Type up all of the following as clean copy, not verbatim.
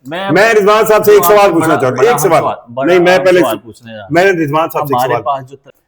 मैं रिजवान साहब से एक सवाल पूछना चाहता हूँ, एक सवाल नहीं, मैं पहले मैंने रिजवान साहब से एक सवाल,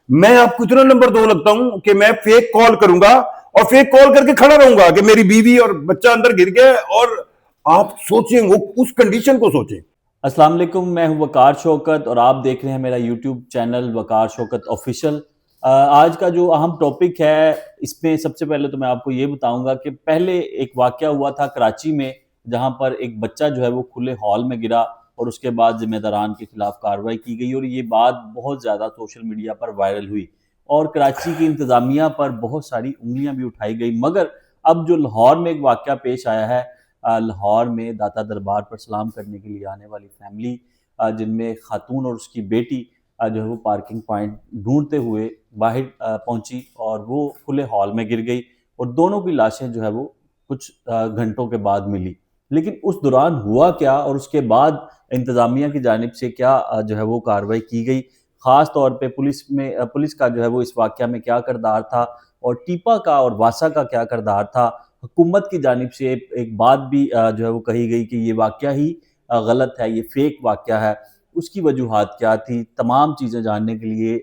मैं आपको इतना नंबर 2 लगता हूं कि मैं फेक कॉल करूंगा और फेक कॉल करके खड़ा रहूंगा कि मेरी बीवी और बच्चा अंदर गिर गया, और आप सोचें वो उस कंडीशन को सोचें। अस्सलाम वालेकुम, मैं हूं वकार शौकत और आप देख रहे हैं मेरा यूट्यूब चैनल वकार शौकत ऑफिशियल। आज का जो अहम टॉपिक है, इसमें सबसे पहले तो मैं आपको ये बताऊंगा कि पहले एक वाकया हुआ था कराची में, जहां पर एक बच्चा जो है वो खुले हॉल में गिरा और उसके बाद जिम्मेदारान के खिलाफ कार्रवाई की गई और ये बात बहुत ज़्यादा सोशल मीडिया पर वायरल हुई और कराची की इंतज़ामिया पर बहुत सारी उंगलियां भी उठाई गई। मगर अब जो लाहौर में एक वाकया पेश आया है, लाहौर में दाता दरबार पर सलाम करने के लिए आने वाली फैमिली, जिनमें खातून और उसकी बेटी जो है वो पार्किंग पॉइंट ढूंढते हुए बाहर पहुंची और वो खुले हॉल में गिर गई और दोनों की लाशें जो है वो कुछ घंटों के बाद मिली। लेकिन उस दौरान हुआ क्या और उसके बाद इंतज़ामिया की जानिब से क्या जो है वो कार्रवाई की गई, ख़ास तौर पे पुलिस का जो है वो इस वाक़या में क्या किरदार था और टीपा का और वासा का क्या किरदार था। हुकूमत की जानिब से एक बात भी जो है वो कही गई कि ये वाक़या ही गलत है, ये फेक वाक़या है, उसकी वजूहात क्या थी। तमाम चीज़ें जानने के लिए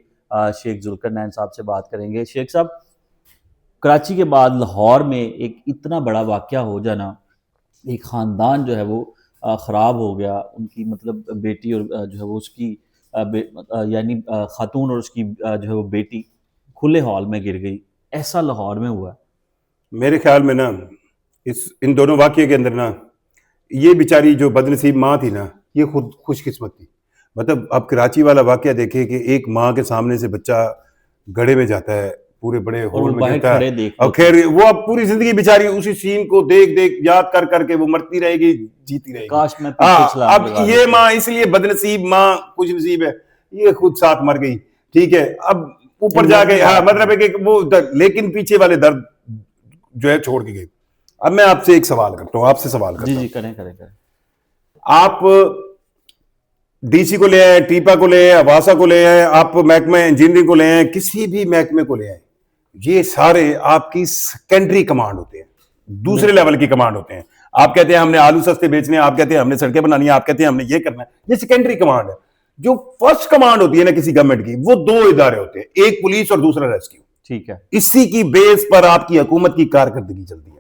शेख जुल्करनैन साहब से बात करेंगे। शेख साहब, कराची के बाद लाहौर में एक इतना बड़ा वाक़या हो जाना, एक ख़ानदान जो है वो ख़राब हो गया, उनकी मतलब बेटी और जो है वो उसकी यानी खातून और उसकी जो है वो बेटी खुले हॉल में गिर गई। ऐसा लाहौर में हुआ है। मेरे ख्याल में ना इन दोनों वाक्य के अंदर ना, ये बेचारी जो बदनसीब माँ थी ना, ये खुद खुशकिस्मत थी। मतलब आप कराची वाला वाक्य देखे कि एक माँ के सामने से बच्चा गड्ढे में जाता है, पूरे बड़े हॉल में गिरता है, और खैर वो अब पूरी जिंदगी बेचारी उसी सीन को देख देख याद कर करके वो मरती रहेगी, जीती रहेगी। काश मैं अब ये माँ इसलिए बदनसीब माँ खुश नसीब है, ये खुद साथ मर गई। ठीक है, अब ऊपर जाके मतलब है कि वो लेकिन पीछे वाले दर्द जो है छोड़ के गई। अब मैं आपसे एक सवाल करता हूँ, आपसे सवाल करता हूँ। जी करें। आप डीसी को ले आए, टीपा को ले आए, वासा को ले आए, आप महकमा इंजीनियरिंग को ले आए, किसी भी महकमे को ले आए, ये सारे आपकी सेकेंडरी कमांड होते हैं, दूसरे लेवल की कमांड होते हैं। आप कहते हैं हमने आलू सस्ते बेचने हैं, आप कहते हैं हमने सड़कें बनानी है, आप कहते हैं हमने ये करना है, ये सेकेंडरी कमांड है। जो फर्स्ट कमांड होती है ना किसी गवर्नमेंट की, वो 2 इदारे होते हैं, एक पुलिस और दूसरा रेस्क्यू। ठीक है, इसी की बेस पर आपकी हुकूमत की कारकर्दगी चलती है।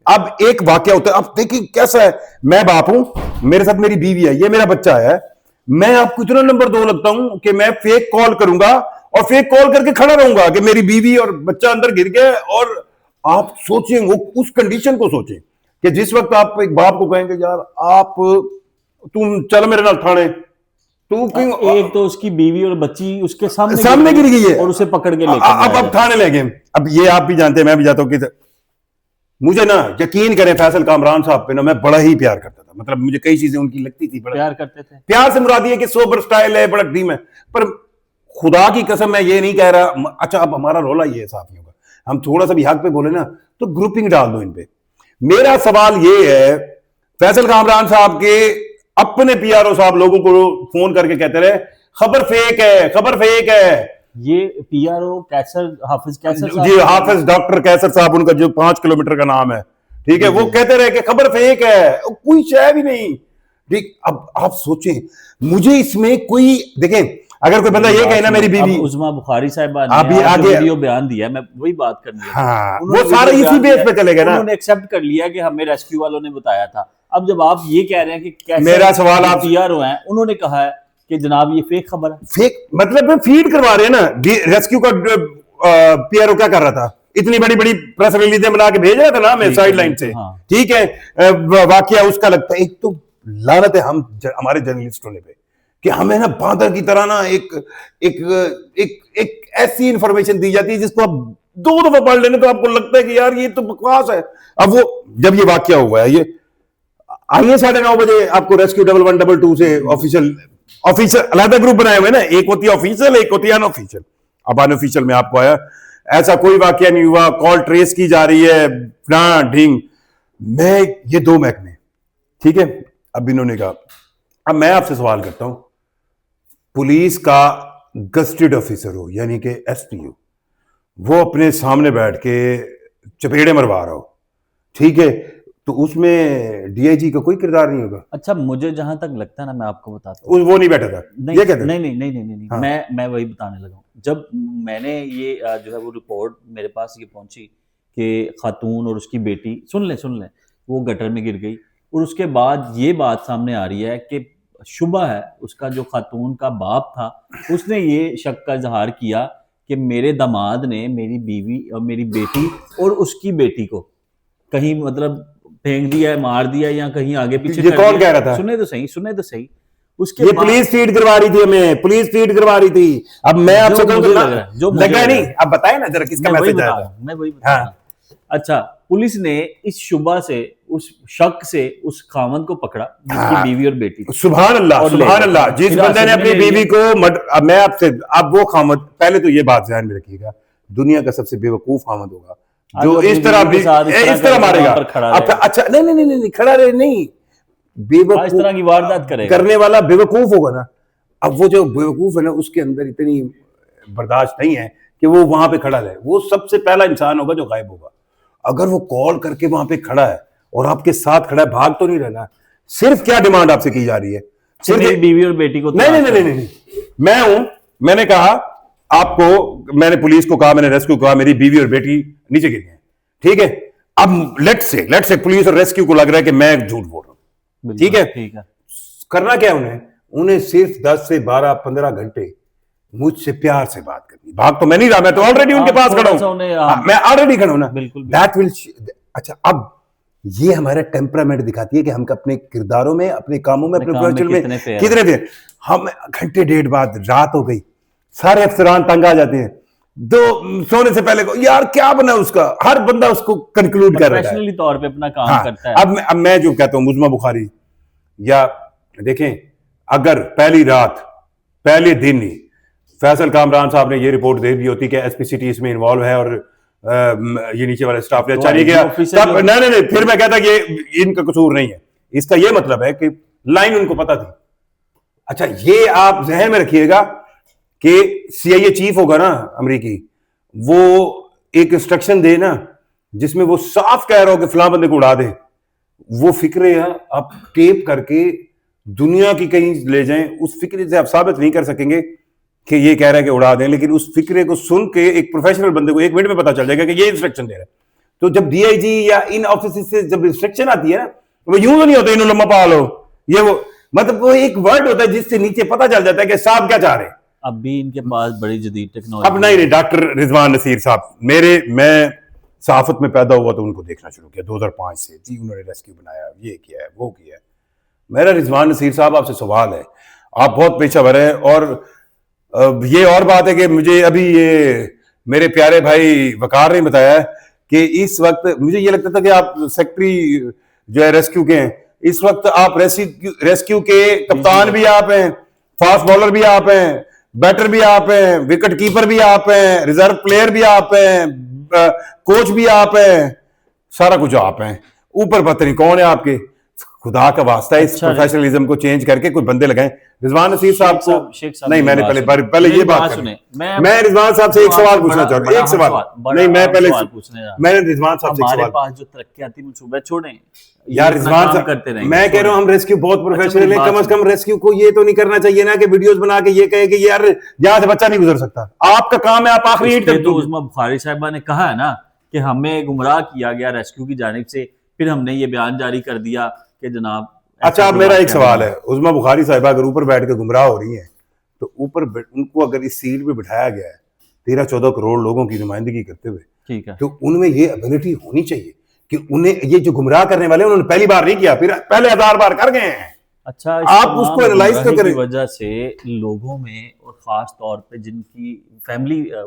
अब एक वाकया होता है, अब देखिए कैसा है, मैं बाप हूं, मेरे साथ मेरी बीवी है, ये मेरा बच्चा है, मैं आपको इतना नंबर 2 लगता हूं कि मैं फेक कॉल करूंगा और फेक कॉल करके खड़ा रहूंगा कि मेरी बीवी और बच्चा अंदर गिर गया। और आप सोचें वो उस कंडीशन को सोचें कि जिस वक्त आप एक बाप को कहेंगे यार आप तुम चल मेरे नाल थाने, तो एक तो उसकी बीवी और बच्ची उसके सामने गिर गई है और उसे पकड़ के लेके अब थाने ले गए। अब ये आप भी जानते हैं, मैं भी जाता हूं कि मुझे ना यकीन करें फैसल कामरान साहब पे ना मैं बड़ा ही प्यार करता था। मतलब मुझे कई चीजें उनकी लगती थी, बड़ा प्यार करते थे। प्यार से मुराद ये कि सोबर स्टाइल है, बड़ा ड्रीम है, पर खुदा की कसम मैं ये नहीं कह रहा। अच्छा, अब हमारा रोला ये है साथियों का, हम थोड़ा सा भी हक पे बोले ना तो ग्रुपिंग डाल दो इन पे। मेरा सवाल ये है, फैसल कामरान साहब के अपने पीआरओ साहब लोगों को फोन करके कहते रहे खबर फेक है, खबर फेक है। ये पीआरओ हाफिज कैसर जी, हाफिज डॉक्टर कैसर साहब, उनका जो 5 किलोमीटर का नाम है, ठीक है, वो कहते रहे कि खबर फेक है, कोई शय भी नहीं। ठीक, अब आप सोचें, मुझे इसमें कोई देखें, अगर कोई बंदा ये कहे ना मेरी बीवी, उज़मा बुखारी साहबा ने अभी आगे वीडियो बयान दिया, मैं वही बात करनी है। हाँ, वो सारा इसी बेस पे चलेगा ना। उन्होंने एक्सेप्ट कर लिया कि हमें रेस्क्यू वालों ने बताया था। अब जब आप ये कह रहे हैं कि कैसे मेरा सवाल आप पीआरओ हैं, उन्होंने कहा है कि जनाब ये फेक खबर है। फेक मतलब फीड करवा रहे हैं ना। रेस्क्यू का पीआरओ क्या कर रहा था, इतनी बड़ी बड़ी प्रेस रिलीजें बना के भेज रहा था ना हमें साइड लाइन से। ठीक है, वाकया उसका लगता है। एक तो लानत है हमारे जर्नलिस्टों ने पे कि हमें ना बांदर की तरह ना एक ऐसी इंफॉर्मेशन दी जाती है जिसको आप 2 दफा पढ़ लेने तो आपको लगता है कि यार ये तो बकवास है। अब वो जब ये वाकया हुआ है, ये आइए 9:30 बजे आपको रेस्क्यू 1112 से ऑफिशियल अलग ग्रुप बनाए हुए ना, एक होती है ऑफिशियल, एक होती है अनऑफिशियल। अब अनऑफिशियल में आपको आया ऐसा कोई वाकया नहीं हुआ, कॉल ट्रेस की जा रही है, ढींग। मैं ये 2 महकमे, ठीक है, अब इन्होंने कहा, अब मैं आपसे सवाल करता हूं, पुलिस का गस्टेड ऑफिसर हो यानी कि एसपी हो, वो अपने सामने बैठ के चपेड़े मरवा रहा हो, ठीक है, तो उसमें डीआईजी का कोई किरदार नहीं होगा? अच्छा, मुझे जहां तक लगता है ना, मैं आपको बताता हूँ। वो नहीं बैठा था, नहीं ये कहते हैं? नहीं नहीं नहीं नहीं नहीं, नहीं। हाँ। मैं वही बताने लगा हूँ। जब मैंने ये जो है वो रिपोर्ट मेरे पास ये पहुंची कि खातून और उसकी बेटी, सुन लें, वो गटर में गिर गई, और उसके बाद ये बात सामने आ रही है कि शुबा है उसका, जो खातून का बाप था, उसने ये शक का इजहार किया कि मेरे दामाद ने मेरी बीवी और मेरी बेटी और उसकी बेटी को कहीं मतलब फेंक दिया है, मार दिया, या कहीं आगे पीछे ये कर कौन दिया। कह रहा था? सुने तो सही। उसके ये बाद पुलिस फीड करवा रही थी हमें, पुलिस फीड करवा रही थी। अब मैं आपसे जो कहूं मुझे तो लग रहा है, जो मुझे लगा लग नहीं, रहा है। अब बताए ना जरा किसका मैं वही मैसेज आया बता रहा था? हूँ, मैं वही बता रहा हूँ। अच्छा, पुलिस ने इस शुबा से, उस शक से उस खामन को पकड़ा जिसकी हाँ। बीवी और बेटी थी, सुभान अल्लाह, और ले सुभान गए। अल्लाह। जिस हिरासत बंदे ने में अपनी ले बीवी लिया। को अब मैं आपसे, अब वो खामद, पहले तो ये बात ध्यान में रखिएगा, दुनिया का सबसे बेवकूफ खामद होगा जो अपनी इस तरह बीवी के साथ इस तरह करके मारेगा। वहां पर खड़ा अब रहेगा। अच्छा, नहीं, खड़ा रहे नहीं, इस तरह की बेवकूफ वारदात करेगा। करने वाला बेवकूफ होगा ना। अब वो जो बेवकूफ है ना, उसके अंदर इतनी बर्दाश्त नहीं है कि वो वहां पे खड़ा रहे। वो सबसे पहला इंसान होगा जो गायब होगा। अगर वो कॉल करके वहां पे खड़ा है और आपके साथ खड़ा है, भाग तो नहीं रहना। सिर्फ क्या डिमांड आपसे की जा रही है? सिर्फ मेरी बीवी और बेटी को नहीं, मैं हूं, मैंने कहा आपको, मैंने पुलिस को कहा, मैंने रेस्क्यू कहा, मेरी बीवी और बेटी नीचे गिर गए, ठीक है? अब लेट्स से पुलिस और रेस्क्यू को लग रहा है कि मैं झूठ बोल रहा हूं, ठीक है? करना क्या है उन्हें सिर्फ 10 से 12 15 घंटे मुझसे प्यार से बात करनी। भाग तो मैं नहीं रहा, मैं तो ऑलरेडी उनके पास खड़ा हूं, मैं ऑलरेडी खड़ा हूं ना। बिल्कुल। दैट विल, अच्छा, अब ये हमारा टेम्परामेंट दिखाती है कि हम अपने किरदारों में, अपने कामों में, अपने प्रोफेशन में कितने थे। हम घंटे डेढ़ बाद, रात हो गई, सारे अफसरान तंग आ जाते हैं, दो सोने से पहले को यार क्या बना उसका, हर बंदा उसको कंक्लूड कर रहा है, प्रोफेशनली तौर पे अपना काम करता है। अब मैं जो कहता हूं, मुजमा बुखारी, या देखें, अगर पहली रात पहले दिन ही फैसल कामरान साहब ने ये रिपोर्ट दे दी होती कि एसपीसीटी इसमें इन्वॉल्व है और ये नीचे वाले स्टाफ ने अच्छा नहीं किया, तब नहीं, फिर मैं कहता कि ये इनका कसूर नहीं है। इसका ये मतलब है कि लाइन उनको पता थी। अच्छा, ये आप जहन में रखिएगा कि सीआईए चीफ होगा ना अमेरिकी, वो एक इंस्ट्रक्शन दे ना जिसमें वो साफ कह रहा हो कि फलां बंदे को उड़ा दे, वो फिक्रे आप टेप करके दुनिया की कहीं ले जाएं, उस फिक्रे से आप साबित नहीं कर सकेंगे कि ये कह रहा है कि उड़ा दें, लेकिन उस फिक्रे को सुन के एक प्रोफेशनल बंदे को 1 मिनट में पता चल जाएगा कि ये इंस्ट्रक्शन दे रहा है। तो जब डीआईजी या इन ऑफिस से जब इंस्ट्रक्शन आती है ना, तो वो यूं तो नहीं होता इन्होंने लम्बा पालो, ये वो मतलब वो एक वर्ड होता है जिससे नीचे पता चल जाता है कि साहब क्या चाह रहे हैं। अब भी इनके पास बड़ी जदीद टेक्नोलॉजी। अब नहीं, डॉक्टर रिजवान नसीर साहब, मैं सहाफत में पैदा हुआ तो उनको देखना शुरू किया 2005 से, जी उन्होंने रेस्क्यू बनाया, ये किया है, वो किया है। मेरा रिजवान नसीर साहब आपसे सवाल है, आप बहुत पेशावर हैं, और ये और बात है कि मुझे अभी ये मेरे प्यारे भाई वकार ने बताया कि इस वक्त मुझे ये लगता था कि आप सेक्रेटरी जो है रेस्क्यू के हैं, इस वक्त आप रेस्क्यू के कप्तान भी आप हैं, फास्ट बॉलर भी आप हैं, बैटर भी आप हैं, विकेट कीपर भी आप हैं, रिजर्व प्लेयर भी आप हैं, कोच भी आप हैं, सारा कुछ आप हैं। ऊपर पता नहीं कौन है आपके, खुदा का वास्ता है इस प्रोफेशनलिज्म को चेंज करके कोई बंदे लगाएं। रिजवान नसीर साहब को नहीं, मैंने पहले ये बात सुने, मैं रिजवान साहब से एक सवाल पूछना चाह रहा हूं, एक सवाल नहीं, मैं पहले मैंने रिजवान साहब से एक सवाल, पास जो तरक्कियाती मंसूबे छोड़े यार रिजवान साहब करते रहेंगे, मैं कह रहा हूं हम रेस्क्यू बहुत प्रोफेशनल है, कम से कम रेस्क्यू को ये तो नहीं करना चाहिए ना कि वीडियोस बना के ये कहे कि यार यहां से बच्चा नहीं गुजर सकता। आपका काम है, आप आखिरी ईंट तक। तो उस्मा बुखारी साहिबा ने कहा है ना कि हमें गुमराह किया गया रेस्क्यू की जानिब से, फिर हमने ये बयान जारी कर दिया कि जनाब। अच्छा, अब मेरा एक सवाल है, उस्मा बुखारी साहिबा अगर ऊपर बैठ के गुमराह हो रही है, तो ऊपर उनको अगर इस सीट पे बिठाया गया है 13-14 करोड़ लोगों की नुमाइंदगी करते हुए, ठीक है, तो उनमें ये एबिलिटी होनी चाहिए कि उन्हें ये जो गुमराह करने वाले उन्होंने पहली बार नहीं किया, फिर पहले 1000 बार कर गए हैं। अच्छा, आप उसको एनालाइज तो करें। वजह से लोगों में और खास तौर पे जिनकी फैमिली जो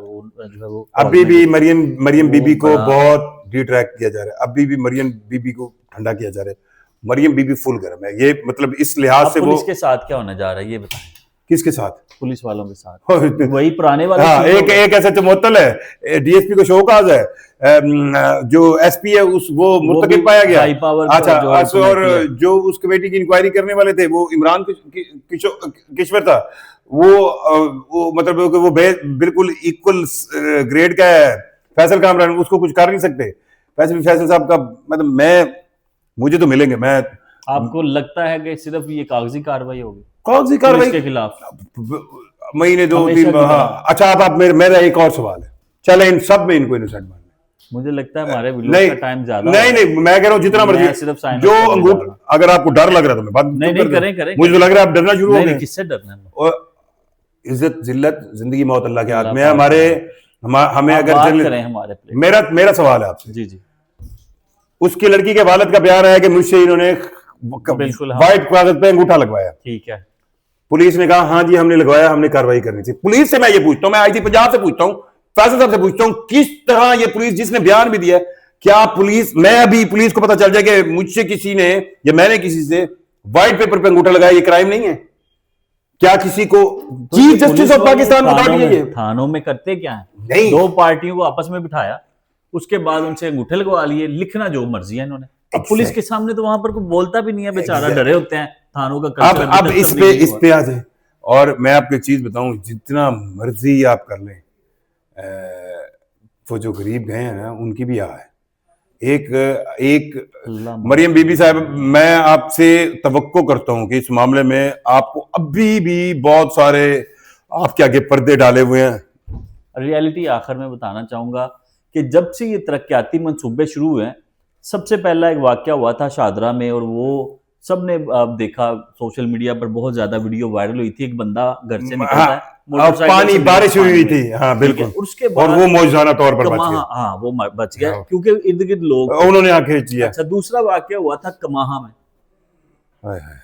है वो अभी भी मरियम बीबी को बहुत डिट्रैक्ट किया जा रहा है, अभी भी मरियम बीबी को ठंडा किया जा रहा है। मरियम बीबी फुल गर्म है, ये मतलब इस लिहाज से। पुलिस के साथ क्या होने जा रहा है ये बताएं। किसके साथ? पुलिस वालों के साथ, वही पुराने वाले। हाँ, एक ऐसा चमोतल है, डीएसपी को शोकाज है, जो एसपी है उस वो मुर्तकिब पाया गया। अच्छा, और जो उस कमेटी की इंक्वायरी करने वाले थे वो इमरान किश्वर था, वो मतलब वो बिल्कुल इक्वल ग्रेड का है फैसल कामरान, उसको कुछ कर नहीं सकते। फैसल साहब का मतलब मुझे तो मिलेंगे। मैं आपको लगता है कि सिर्फ ये कागजी कार्रवाई होगी कौन सी पुलिस कार्रवाई के खिलाफ? महीने 2 हमेशा 3 की तरह। हाँ अच्छा, अब आप मेरा एक और सवाल है, चले इन सब में इनको इनोसेंट मान लें। मुझे लगता है हमारे वीडियो नहीं का टाइम ज्यादा नहीं नहीं, मैं कह रहा हूँ जितना मैं मर्जी सिर्फ sign up जो करने जा अंगूठा, रहा हूं। अगर आपको डर लग रहा है तो मैं बात नहीं चुप नहीं, कर करें दूं। करें मुझे तो लग रहा है आप डरना शुरू हो नहीं गए। नहीं, किससे डरना है? और इज्जत जिल्लत जिंदगी मौत अल्लाह के हाथ अल्लाह में है। पाक हमारे है। हमें आप अगर बात करें हमारे प्लेट। मेरा सवाल है आपसे, जी जी, उसकी लड़की के वालिद का बयान है कि मुझसे इन्होंने बिल्कुल, हाँ। व्हाइट कागज पे अंगूठा लगवाया। ठीक है। पुलिस ने कहा हाँ जी हमने लगवाया, हमने कार्रवाई करनी थी। पुलिस से मैं ये पूछता हूँ, मैं आईजी पंजाब से पूछता हूँ, फैसल साहब से पूछता हूँ, किस तरह ये पुलिस जिसने बयान भी दिया है, क्या पुलिस, मैं अभी पुलिस को पता चल जाए कि मुझसे किसी ने या मैंने किसी से व्हाइट पेपर पे अंगूठा लगाया, ये क्राइम नहीं है क्या? किसी को तो चीफ ये जस्टिस पुलिस ऑफ वाले पाकिस्तान को थानों काटिए में ये। थानों में करते क्या है? नहीं। दो पार्टियों को आपस में बिठाया, उसके बाद उनसे अंगूठे लगवा लिए, लिखना जो मर्जी है इन्होंने। अब पुलिस के सामने तो वहां पर कोई बोलता भी नहीं है, बेचारा डरे होते हैं। थानों का कल्चर अब इस पे आ जाए। और मैं आपको एक चीज बताऊं, जितना मर्जी आप कर लें, वो जो गरीब गए हैं ना उनकी भी आ है। एक मरियम बीबी साहब, मैं आपसे तवक्को करता हूं कि इस मामले में आपको अभी भी बहुत सारे आपके आगे पर्दे डाले हुए हैं। रियलिटी आखिर में बताना चाहूंगा कि जब से ये तरक्याती मंसूबे शुरू हुए हैं, सबसे पहला एक वाकया हुआ था शादरा में, और वो सबने देखा सोशल मीडिया पर, बहुत ज्यादा वीडियो वायरल हुई थी। एक बंदा घर से निकलता है, और पानी बारिश हुई थी, हाँ बिल्कुल, उसके और बाद वो मौजूदाना तौर पर बच गया। हाँ वो बच गया हाँ। क्योंकि इर्द गिर्द लोग। उन्होंने आंखें खींची है। अच्छा, दूसरा वाकया हुआ था कमाहा में। हाय हाय।